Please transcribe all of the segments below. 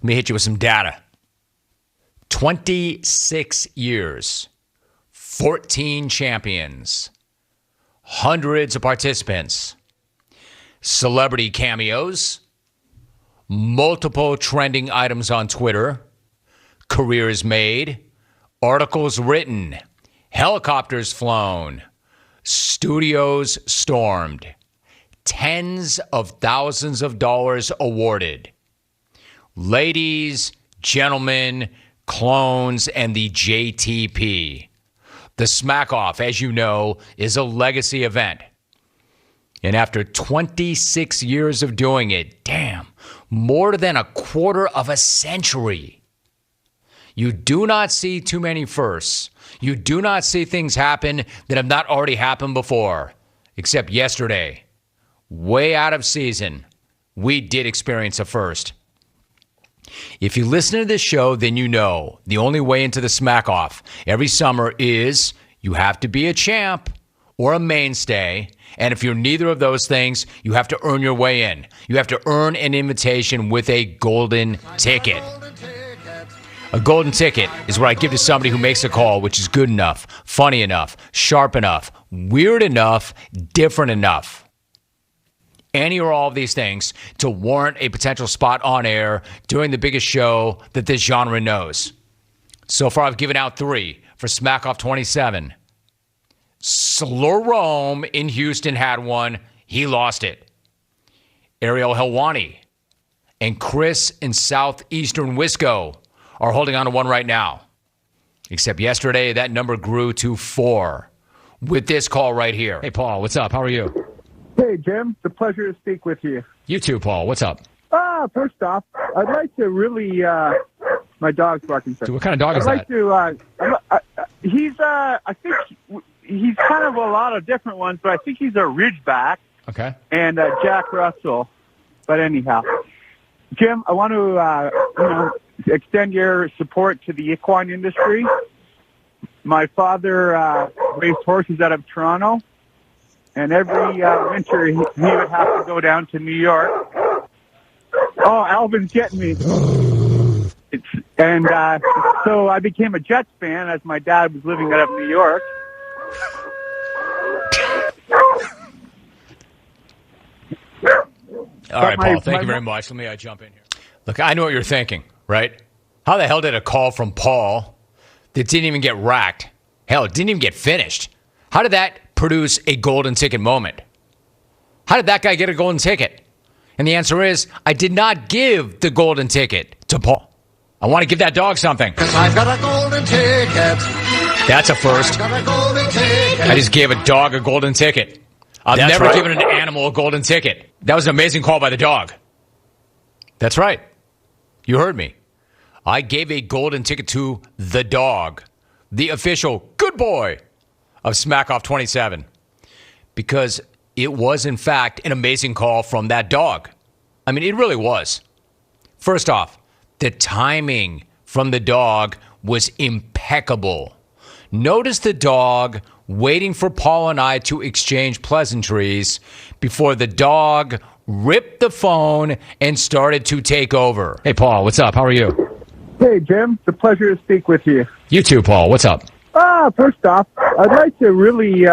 me hit you with some data. 26 years, 14 champions, hundreds of participants, celebrity cameos, multiple trending items on Twitter, careers made, articles written, helicopters flown, studios stormed, tens of thousands of dollars awarded. Ladies, gentlemen, clones, and the JTP. The Smack Off, as you know, is a legacy event. And after 26 years of doing it, damn, more than a quarter of a century, you do not see too many firsts. You do not see things happen that have not already happened before, except yesterday. Way out of season, we did experience a first. If you listen to this show, then you know the only way into the Smack Off every summer is you have to be a champ or a mainstay. And if you're neither of those things, you have to earn your way in. You have to earn an invitation with a golden ticket. A golden ticket is what I give to somebody who makes a call, which is good enough, funny enough, sharp enough, weird enough, different enough. Any or all of these things to warrant a potential spot on air during the biggest show that this genre knows. So far, I've given out 3 for Smack Off 27. Slurome in Houston had one. He lost it. Ariel Helwani and Chris in Southeastern Wisco are holding on to one right now. Except yesterday, that number grew to 4 with this call right here. Hey, Paul, what's up? How are you? Hey, Jim. It's a pleasure to speak with you. You too, Paul. What's up? First off, I'd like to really, my dog's barking. Dude, what kind of dog is that? I think he's kind of a lot of different ones, but I think he's a Ridgeback. Okay. And Jack Russell. But anyhow, Jim, I want to, extend your support to the equine industry. My father raced horses out of Toronto. And every winter, he would have to go down to New York. Oh, Alvin's getting me. So I became a Jets fan as my dad was living out of New York. All right, Paul, thank you very much. Let me jump in here. Look, I know what you're thinking, right? How the hell did a call from Paul that didn't even get racked? Hell, it didn't even get finished. How did that produce a golden ticket moment? How did that guy get a golden ticket? And the answer is, I did not give the golden ticket to Paul. I want to give that dog something. 'Cause I've got a golden ticket. That's a first. I just gave a dog a golden ticket. I've never given an animal a golden ticket. That was an amazing call by the dog. That's right. You heard me. I gave a golden ticket to the dog, the official good boy of Smack Off 27, because it was, in fact, an amazing call from that dog. I mean, it really was. First off, the timing from the dog was impeccable. Notice the dog waiting for Paul and I to exchange pleasantries before the dog ripped the phone and started to take over. Hey, Paul, what's up? How are you? Hey, Jim. It's a pleasure to speak with you. You too, Paul. What's up? First off, I'd like to really,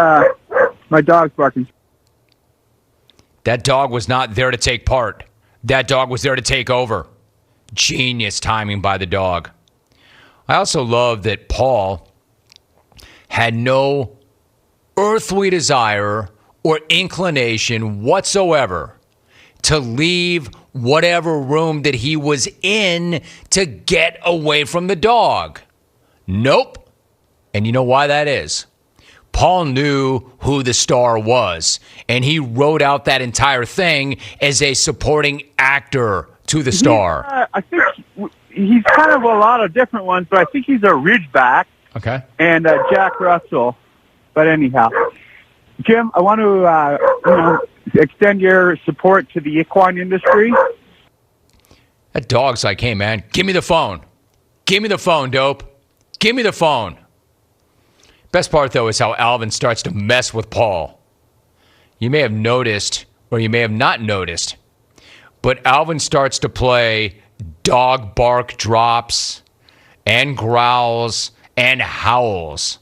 my dog's barking. That dog was not there to take part. That dog was there to take over. Genius timing by the dog. I also love that Paul had no earthly desire or inclination whatsoever to leave whatever room that he was in to get away from the dog. Nope. And you know why that is? Paul knew who the star was, and he wrote out that entire thing as a supporting actor to the star. I think he's kind of a lot of different ones, but I think he's a Ridgeback. Okay. And Jack Russell. But anyhow, Jim, I want to, extend your support to the equine industry. That dog's like, hey, man, give me the phone. Give me the phone, dope. Give me the phone. Best part, though, is how Alvin starts to mess with Paul. You may have noticed, or you may have not noticed, but Alvin starts to play dog bark drops and growls and howls.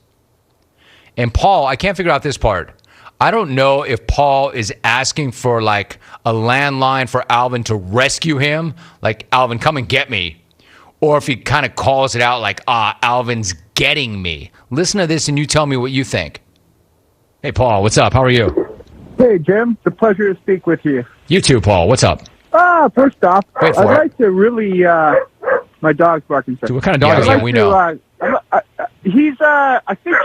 And Paul, I can't figure out this part. I don't know if Paul is asking for like a landline for Alvin to rescue him, like, Alvin, come and get me, or if he kind of calls it out like, Alvin's getting me. Listen to this and you tell me what you think. Hey, Paul, what's up? How are you? Hey, Jim. It's a pleasure to speak with you. You too, Paul. What's up? First off, Wait for I'd it. like to really, my dog's barking. Dude, what kind of dog is that? We know. I think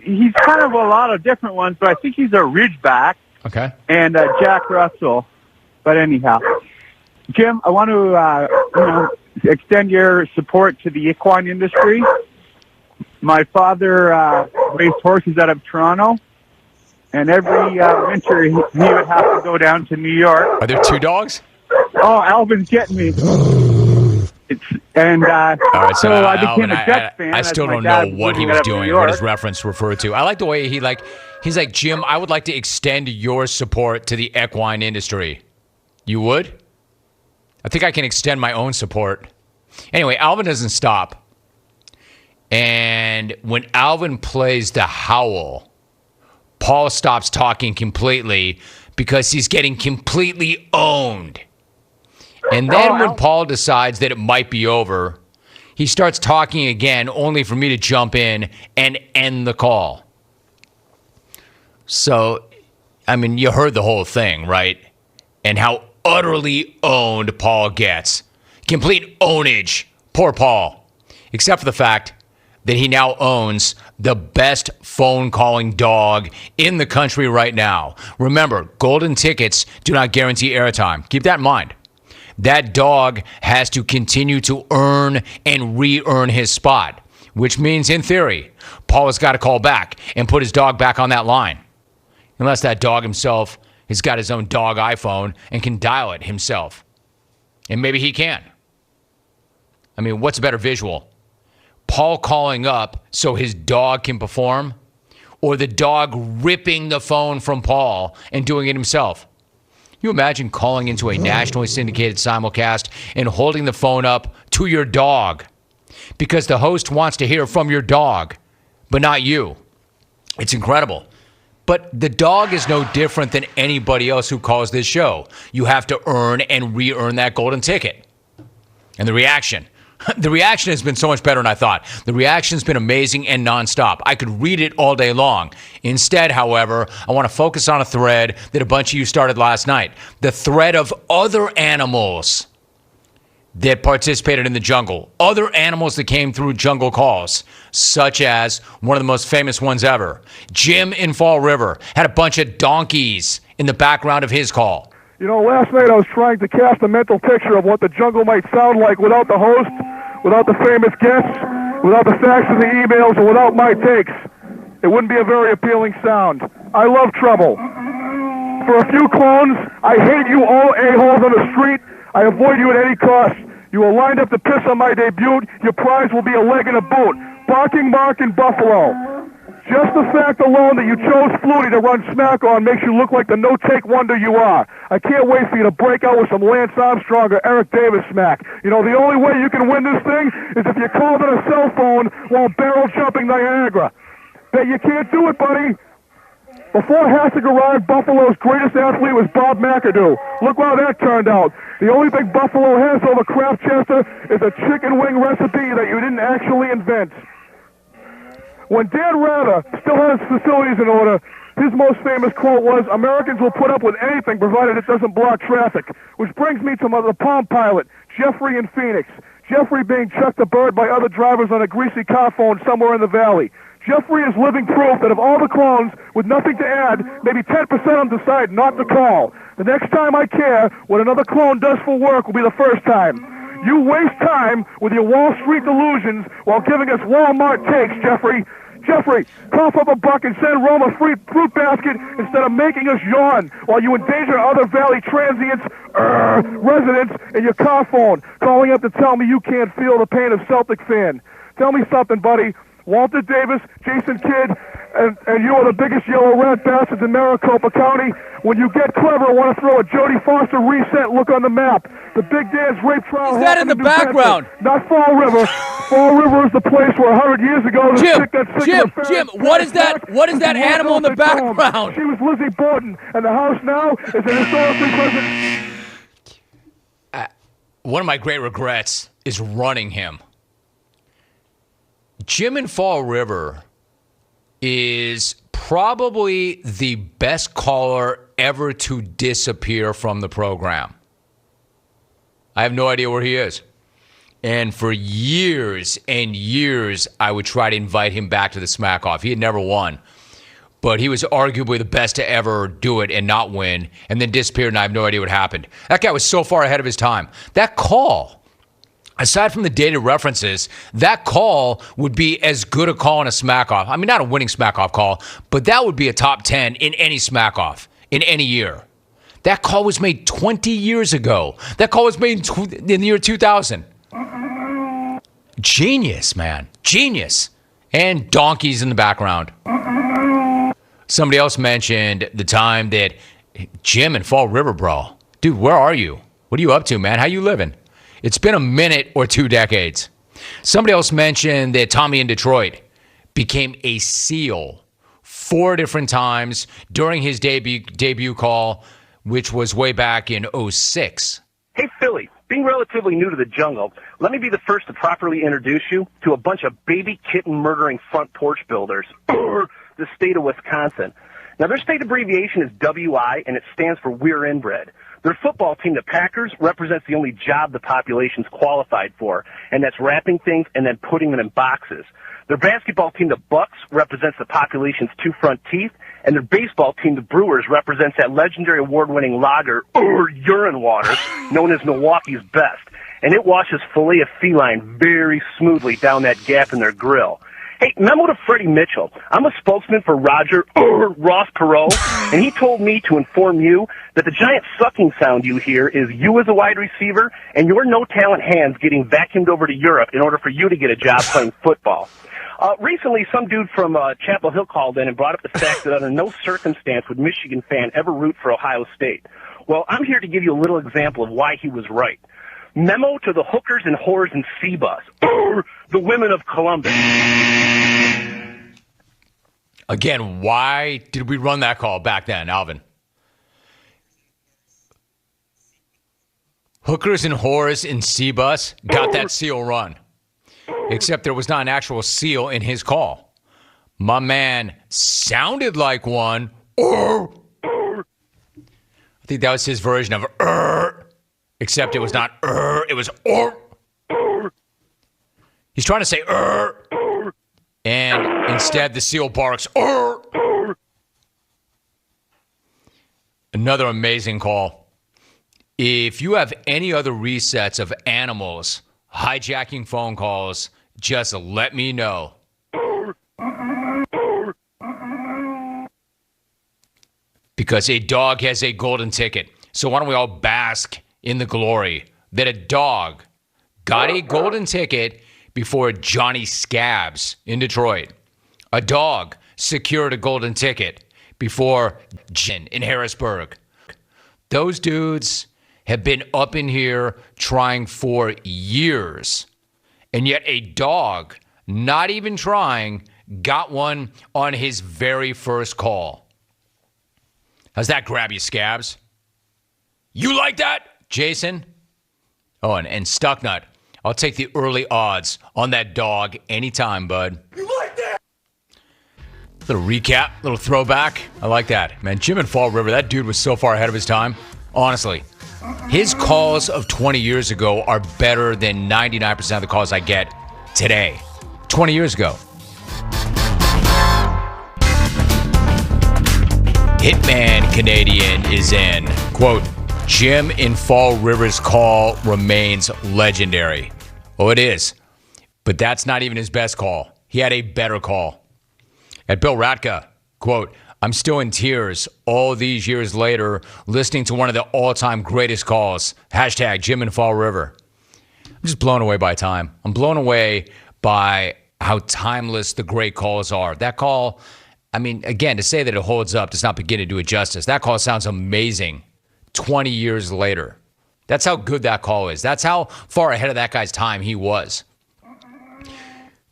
he's kind of a lot of different ones, but I think he's a Ridgeback Okay. and Jack Russell. But anyhow, Jim, I want to, extend your support to the equine industry. My father raced horses out of Toronto, and every winter he would have to go down to New York. Are there two dogs? Oh, Alvin's getting me. All right, so I became Alvin, a Jets fan. I as still my don't dad know what he moving was out of New doing, York. what his reference referred to. I like the way he's like, Jim, I would like to extend your support to the equine industry. You would? I think I can extend my own support. Anyway, Alvin doesn't stop. And when Alvin plays the howl, Paul stops talking completely because he's getting completely owned. And then when Paul decides that it might be over, he starts talking again, only for me to jump in and end the call. So, I mean, you heard the whole thing, right? And how utterly owned Paul gets. Complete ownage. Poor Paul. Except for the fact that he now owns the best phone calling dog in the country right now. Remember, golden tickets do not guarantee airtime. Keep that in mind. That dog has to continue to earn and re-earn his spot, which means, in theory, Paul has got to call back and put his dog back on that line. Unless that dog himself has got his own dog iPhone and can dial it himself. And maybe he can. I mean, what's a better visual? Paul calling up so his dog can perform, or the dog ripping the phone from Paul and doing it himself? You imagine calling into a nationally syndicated simulcast and holding the phone up to your dog because the host wants to hear from your dog, but not you. It's incredible. But the dog is no different than anybody else who calls this show. You have to earn and re-earn that golden ticket. And the reaction has been so much better than I thought. The reaction's been amazing and nonstop. I could read it all day long. Instead, however, I want to focus on a thread that a bunch of you started last night. The thread of other animals that participated in the jungle. Other animals that came through jungle calls, such as one of the most famous ones ever. Jim in Fall River had a bunch of donkeys in the background of his call. You know, last night I was trying to cast a mental picture of what the jungle might sound like without the host, without the famous guests, without the facts and the emails, and without my takes. It wouldn't be a very appealing sound. I love trouble. For a few clones, I hate you all a-holes on the street. I avoid you at any cost. You are lined up to piss on my debut. Your prize will be a leg and a boot. Barking Mark in Buffalo. Just the fact alone that you chose Flutie to run smack on makes you look like the no-take wonder you are. I can't wait for you to break out with some Lance Armstrong or Eric Davis smack. You know, the only way you can win this thing is if you called on a cell phone while barrel jumping Niagara. Bet you can't do it, buddy. Before Hassick arrived, Buffalo's greatest athlete was Bob McAdoo. Look how that turned out. The only thing Buffalo has over Kraft Chester is a chicken wing recipe that you didn't actually invent. When Dan Rather still had his facilities in order, his most famous quote was, "Americans will put up with anything provided it doesn't block traffic." Which brings me to the Palm pilot, Jeffrey in Phoenix. Jeffrey being chucked a bird by other drivers on a greasy car phone somewhere in the valley. Jeffrey is living proof that of all the clones with nothing to add, maybe 10% of them decide not to call. The next time I care what another clone does for work will be the first time. You waste time with your Wall Street delusions while giving us Walmart takes, Jeffrey. Jeffrey, cough up a buck and send Rome a free fruit basket instead of making us yawn while you endanger other Valley transients, residents in your car phone, calling up to tell me you can't feel the pain of Celtic fan. Tell me something, buddy. Walter Davis, Jason Kidd, and you are the biggest yellow rat bastards in Maricopa County. When you get clever, I want to throw a Jody Foster reset look on the map. The Big Dance rape trial. Is that in the background? Not Fall River. Fall River is the place where 100 years ago the chick that Jim, what is that? What is that animal in the background? She was Lizzie Borden, and the house now is an historically present. One of my great regrets is running him. Jim in Fall River is probably the best caller ever to disappear from the program. I have no idea where he is. And for years and years, I would try to invite him back to the Smack Off. He had never won. But he was arguably the best to ever do it and not win, and then disappeared, and I have no idea what happened. That guy was so far ahead of his time. That call, aside from the dated references, that call would be as good a call in a Smack-Off. I mean, not a winning Smack-Off call, but that would be a top 10 in any Smack-Off in any year. That call was made 20 years ago. That call was made in the year 2000. Genius, man. Genius. And donkeys in the background. Somebody else mentioned the time that Jim in Fall River, bro. Dude, where are you? What are you up to, man? How you living? It's been a minute or 2 decades. Somebody else mentioned that Tommy in Detroit became a SEAL 4 different times during his debut call, which was way back in 2006. Hey, Philly. Being relatively new to the jungle, let me be the first to properly introduce you to a bunch of baby kitten murdering front porch builders, the state of Wisconsin. Now, their state abbreviation is WI, and it stands for We're Inbred. Their football team, the Packers, represents the only job the population's qualified for, and that's wrapping things and then putting them in boxes. Their basketball team, the Bucks, represents the population's 2 front teeth, and their baseball team, the Brewers, represents that legendary award-winning lager, or urine water, known as Milwaukee's Best. And it washes filet of feline very smoothly down that gap in their grill. Hey, memo to Freddie Mitchell. I'm a spokesman for Roger Ross Perot, and he told me to inform you that the giant sucking sound you hear is you as a wide receiver and your no-talent hands getting vacuumed over to Europe in order for you to get a job playing football. Recently, some dude from Chapel Hill called in and brought up the fact that under no circumstance would Michigan fan ever root for Ohio State. Well, I'm here to give you a little example of why he was right. Memo to the hookers and whores in C-Bus, the women of Columbus. Again, why did we run that call back then, Alvin? Hookers and whores in C-Bus got that seal run. Except there was not an actual seal in his call. My man sounded like one. I think that was his version of except it was not it was He's trying to say and instead the seal barks Another amazing call. If you have any other resets of animals hijacking phone calls, just let me know. Because a dog has a golden ticket. So why don't we all bask in the glory that a dog got a golden ticket before Johnny Scabs in Detroit. A dog secured a golden ticket before Jen in Harrisburg. Those dudes have been up in here trying for years. And yet a dog, not even trying, got one on his very first call. How's that grab you, Scabs? You like that, Jason? Oh, and Stucknut. I'll take the early odds on that dog anytime, bud. You like that? Little recap, little throwback. I like that. Man, Jim in Fall River, that dude was so far ahead of his time. Honestly. His calls of 20 years ago are better than 99% of the calls I get today. 20 years ago. Hitman Canadian is in. Quote, Jim in Fall River's call remains legendary. Oh, it is. But that's not even his best call. He had a better call. At Bill Ratka, quote, I'm still in tears all these years later listening to one of the all-time greatest calls. Hashtag Jim in Fall River. I'm just blown away by time. I'm blown away by how timeless the great calls are. That call, I mean, again, to say that it holds up does not begin to do it justice. That call sounds amazing 20 years later. That's how good that call is. That's how far ahead of that guy's time he was.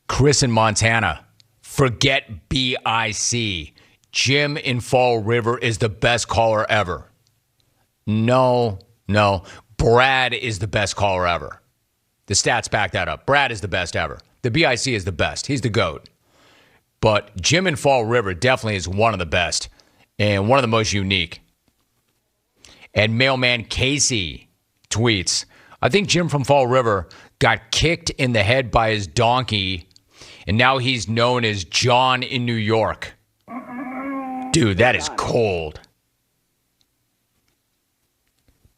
Chris in Montana, forget BIC. Jim in Fall River is the best caller ever. No. Brad is the best caller ever. The stats back that up. Brad is the best ever. The BIC is the best. He's the GOAT. But Jim in Fall River definitely is one of the best and one of the most unique. And Mailman Casey tweets, I think Jim from Fall River got kicked in the head by his donkey, and now he's known as John in New York. Dude, that is cold.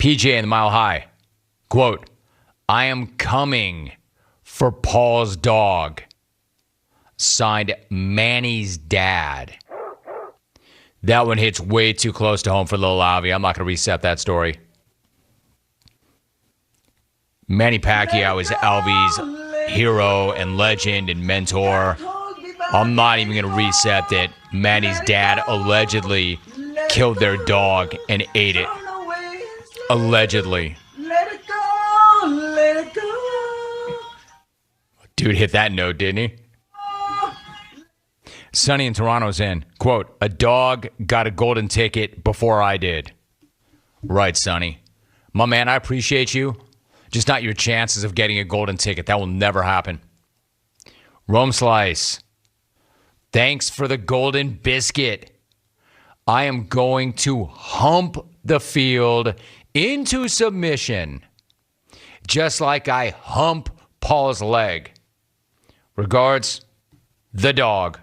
PJ in the Mile High, quote, I am coming for Paul's dog. Signed Manny's dad. That one hits way too close to home for Lil Avi. I'm not going to reset that story. Manny Pacquiao is Alvy's hero and legend and mentor. I'm not even going to reset that Manny's dad allegedly killed their dog and ate it. Allegedly. Let it go, let it go. Dude hit that note, didn't he? Sonny in Toronto's in, quote, a dog got a golden ticket before I did. Right, Sonny. My man, I appreciate you. Just not your chances of getting a golden ticket. That will never happen. Rome Slice. Thanks for the golden biscuit. I am going to hump the field into submission, just like I hump Paul's leg. Regards, the dog.